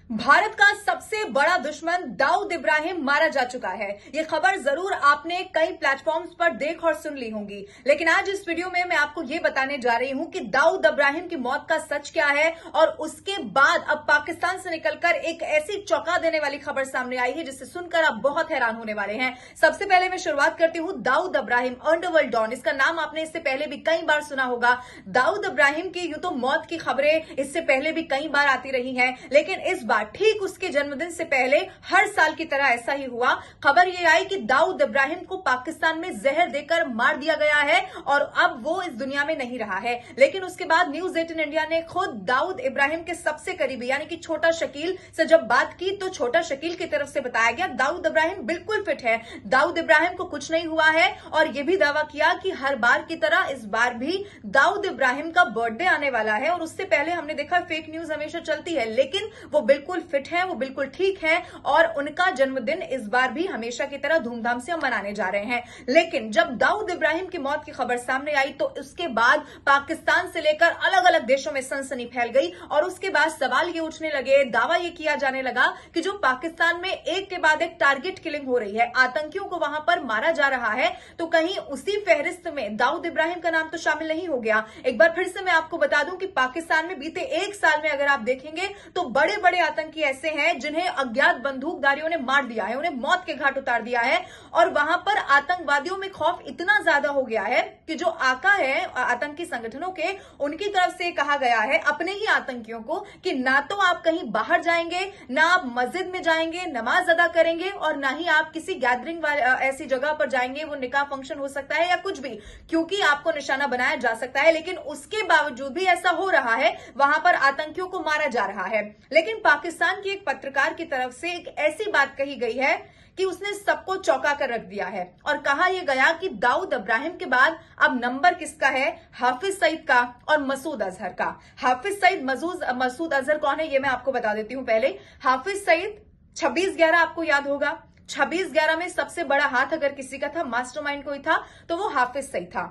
भारत का सबसे बड़ा दुश्मन दाऊद इब्राहिम मारा जा चुका है। ये खबर जरूर आपने कई प्लेटफॉर्म्स पर देख और सुन ली होंगी, लेकिन आज इस वीडियो में मैं आपको ये बताने जा रही हूं कि दाऊद इब्राहिम की मौत का सच क्या है और उसके बाद अब पाकिस्तान से निकलकर एक ऐसी चौंका देने वाली खबर सामने आई है जिसे सुनकर आप बहुत हैरान होने वाले हैं। सबसे पहले मैं शुरुआत करती हूं दाऊद इब्राहिम अंडरवर्ल्ड डॉन। इसका नाम आपने इससे पहले भी कई बार सुना होगा। दाऊद इब्राहिम की यूं तो मौत की खबरें इससे पहले भी कई बार आती रही हैं, लेकिन इस बार ठीक उसके जन्मदिन से पहले हर साल की तरह ऐसा ही हुआ। खबर ये आई कि दाऊद इब्राहिम को पाकिस्तान में जहर देकर मार दिया गया है और अब वो इस दुनिया में नहीं रहा है। लेकिन उसके बाद न्यूज 18 इंडिया ने खुद दाऊद इब्राहिम के सबसे करीबी यानी कि छोटा शकील से जब बात की तो छोटा शकील की तरफ से बताया गया दाऊद इब्राहिम बिल्कुल फिट है, दाऊद इब्राहिम को कुछ नहीं हुआ है। और यह भी दावा किया कि हर बार की तरह इस बार भी दाऊद इब्राहिम का बर्थडे आने वाला है। और उससे पहले हमने देखा फेक न्यूज हमेशा चलती है, लेकिन वो बिल्कुल फिट है, वो बिल्कुल ठीक है और उनका जन्मदिन इस बार भी हमेशा की तरह धूमधाम से हम मनाने जा रहे हैं। लेकिन जब दाऊद इब्राहिम की मौत की खबर सामने आई तो उसके बाद पाकिस्तान से लेकर अलग अलग देशों में सनसनी फैल गई और उसके बाद सवाल ये उठने लगे, दावा ये किया जाने लगा कि जो पाकिस्तान में एक के बाद एक टारगेट किलिंग हो रही है, आतंकियों को वहां पर मारा जा रहा है, तो कहीं उसी फहरिस्त में दाऊद इब्राहिम का नाम तो शामिल नहीं हो गया। एक बार फिर से मैं आपको बता दूं कि पाकिस्तान में बीते एक साल में अगर आप देखेंगे तो बड़े बड़े आतंकी ऐसे हैं जिन्हें अज्ञात बंदूकधारियों ने मार दिया है, उन्हें मौत के घाट उतार दिया है। और वहां पर आतंकवादियों में खौफ इतना ज्यादा हो गया है कि जो आका है आतंकी संगठनों के, उनकी तरफ से कहा गया है अपने ही आतंकियों को कि ना तो आप कहीं बाहर जाएंगे, ना आप मस्जिद में जाएंगे नमाज अदा करेंगे और ना ही आप किसी गैदरिंग ऐसी जगह पर जाएंगे, वो निकाह फंक्शन हो सकता है या कुछ भी, क्योंकि आपको निशाना बनाया जा सकता है। लेकिन उसके बावजूद भी ऐसा हो रहा है, वहां पर आतंकियों को मारा जा रहा है। लेकिन पाकिस्तान की एक पत्रकार की तरफ से एक ऐसी बात कही गई है कि उसने सबको चौंका कर रख दिया है और कहा यह गया कि दाऊद इब्राहिम के बाद अब नंबर किसका है, हाफिज सईद का और मसूद अजहर का। हाफिज सईद मसूद अजहर कौन है ये मैं आपको बता देती हूं। पहले हाफिज सईद 26/11 आपको याद होगा, 26/11 में सबसे बड़ा हाथ अगर किसी का था, मास्टरमाइंड कोई था तो वो हाफिज सईद था।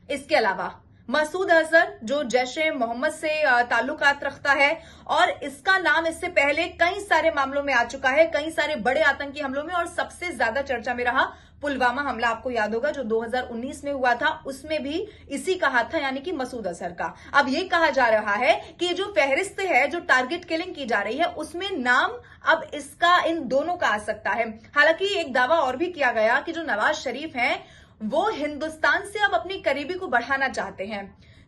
इसके अलावा मसूद अजहर जो जैश-ए मोहम्मद से ताल्लुकात रखता है और इसका नाम इससे पहले कई सारे मामलों में आ चुका है, कई सारे बड़े आतंकी हमलों में, और सबसे ज्यादा चर्चा में रहा पुलवामा हमला, आपको याद होगा जो 2019 में हुआ था, उसमें भी इसी का हाथ था यानी कि मसूद अजहर का। अब ये कहा जा रहा है कि जो फहरिस्त है, जो टारगेट किलिंग की जा रही है, उसमें नाम अब इसका इन दोनों का आ सकता है। हालांकि एक दावा और भी किया गया कि जो नवाज शरीफ हैं वो हिंदुस्तान से अब अपनी करीबी को बढ़ाना चाहते हैं,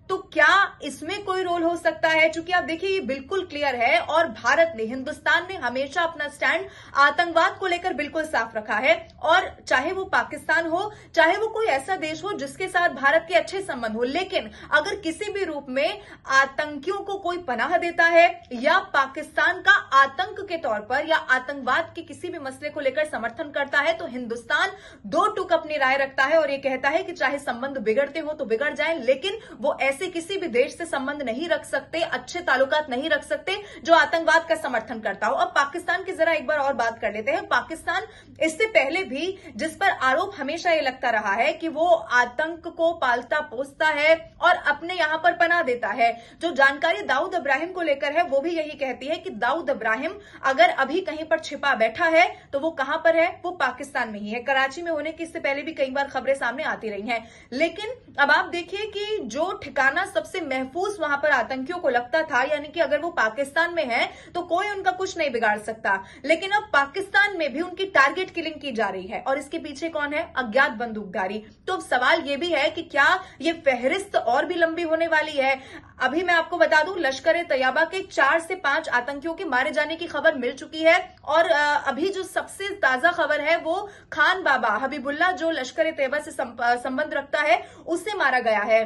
तो क्या इसमें कोई रोल हो सकता है? क्योंकि आप देखिए ये बिल्कुल क्लियर है और भारत ने, हिंदुस्तान ने हमेशा अपना स्टैंड आतंकवाद को लेकर बिल्कुल साफ रखा है। और चाहे वो पाकिस्तान हो, चाहे वो कोई ऐसा देश हो जिसके साथ भारत के अच्छे संबंध हो, लेकिन अगर किसी भी रूप में आतंकियों को कोई पनाह देता है या पाकिस्तान का आतंक के तौर पर या आतंकवाद के किसी भी मसले को लेकर समर्थन करता है, तो हिंदुस्तान दो टूक अपनी राय रखता है और ये कहता है कि चाहे संबंध बिगड़ते हो तो बिगड़ जाए, लेकिन वो ऐसे किसी भी देश से संबंध नहीं रख सकते, अच्छे ताल्लुकात नहीं रख सकते जो आतंकवाद का समर्थन करता हो। अब पाकिस्तान की जरा एक बार और बात कर लेते हैं। पाकिस्तान इससे पहले भी, जिस पर आरोप हमेशा ये लगता रहा है कि वो आतंक को पालता पोसता है और अपने यहां पर पनाह देता है, जो जानकारी दाऊद इब्राहिम को लेकर है वो भी यही कहती है कि दाऊद इब्राहिम अगर अभी कहीं पर छिपा बैठा है तो वो कहां पर है, वो पाकिस्तान में ही है। कराची में होने की इससे पहले भी कई बार खबरें सामने आती रही हैं। लेकिन अब आप देखिए कि जो ठिकाना सबसे महफूज वहां पर आतंकियों को लगता था, यानी कि अगर वो पाकिस्तान में है तो कोई उनका कुछ नहीं बिगाड़ सकता, लेकिन अब पाकिस्तान में भी उनकी टारगेट किलिंग की जा रही है और इसके पीछे कौन है, अज्ञात बंदूकधारी। तो अब सवाल यह भी है कि क्या ये फहरिस्त और भी लंबी होने वाली है? अभी मैं आपको बता दूं, लश्कर ए तैयबा के 4 से 5 आतंकियों के मारे जाने की खबर मिल चुकी है और अभी जो सबसे ताजा खबर है वो खान बाबा हबीबुल्लाह जो लश्कर ए तैयबा से संबंध रखता है, उससे मारा गया है।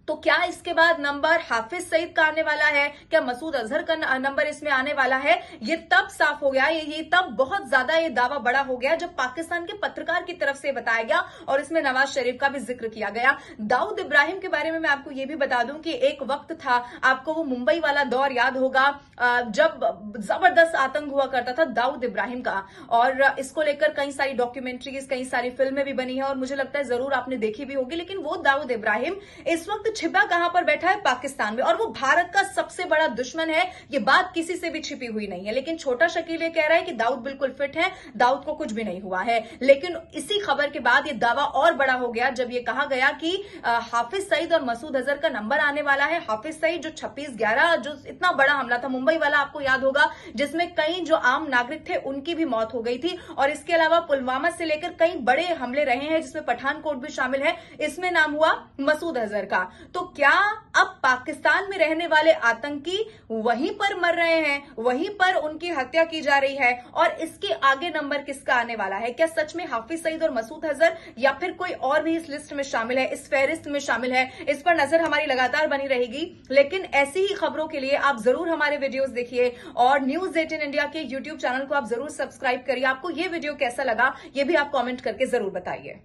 तो क्या इसके बाद नंबर हाफिज सईद का आने वाला है, क्या मसूद अजहर का नंबर इसमें आने वाला है? ये तब साफ हो गया, ये तब बहुत ज्यादा ये दावा बड़ा हो गया जब पाकिस्तान के पत्रकार की तरफ से बताया गया और इसमें नवाज शरीफ का भी जिक्र किया गया। दाऊद इब्राहिम के बारे में मैं आपको ये भी बता दूं कि एक वक्त था, आपको वो मुंबई वाला दौर याद होगा जब जबरदस्त आतंक हुआ करता था दाऊद इब्राहिम का, और इसको लेकर कई सारी डॉक्यूमेंट्रीज, कई सारी फिल्में भी बनी है और मुझे लगता है जरूर आपने देखी भी होगी। लेकिन वो दाऊद इब्राहिम इस वक्त छिपा कहां पर बैठा है? पाकिस्तान में। और वो भारत का सबसे बड़ा दुश्मन है, ये बात किसी से भी छिपी हुई नहीं है। लेकिन छोटा शकील ये कह रहा है कि दाऊद बिल्कुल फिट है, दाऊद को कुछ भी नहीं हुआ है। लेकिन इसी खबर के बाद ये दावा और बड़ा हो गया जब ये कहा गया कि हाफिज सईद और मसूद अजहर का नंबर आने वाला है। हाफिज सईद जो 26/11 जो इतना बड़ा हमला था मुंबई वाला, आपको याद होगा, जिसमें कई जो आम नागरिक थे उनकी भी मौत हो गई थी। और इसके अलावा पुलवामा से लेकर कई बड़े हमले रहे हैं जिसमें पठानकोट भी शामिल है, इसमें नाम हुआ मसूद अजहर का। तो क्या अब पाकिस्तान में रहने वाले आतंकी वहीं पर मर रहे हैं, वहीं पर उनकी हत्या की जा रही है? और इसके आगे नंबर किसका आने वाला है? क्या सच में हाफिज सईद और मसूद अजहर, या फिर कोई और भी इस लिस्ट में शामिल है, इस फेहरिस्त में शामिल है? इस पर नजर हमारी लगातार बनी रहेगी। लेकिन ऐसी ही खबरों के लिए आप जरूर हमारे वीडियोस देखिए और न्यूज 18 इंडिया के यूट्यूब चैनल को आप जरूर सब्सक्राइब करिए। आपको ये वीडियो कैसा लगा ये भी आप कमेंट करके जरूर बताइए।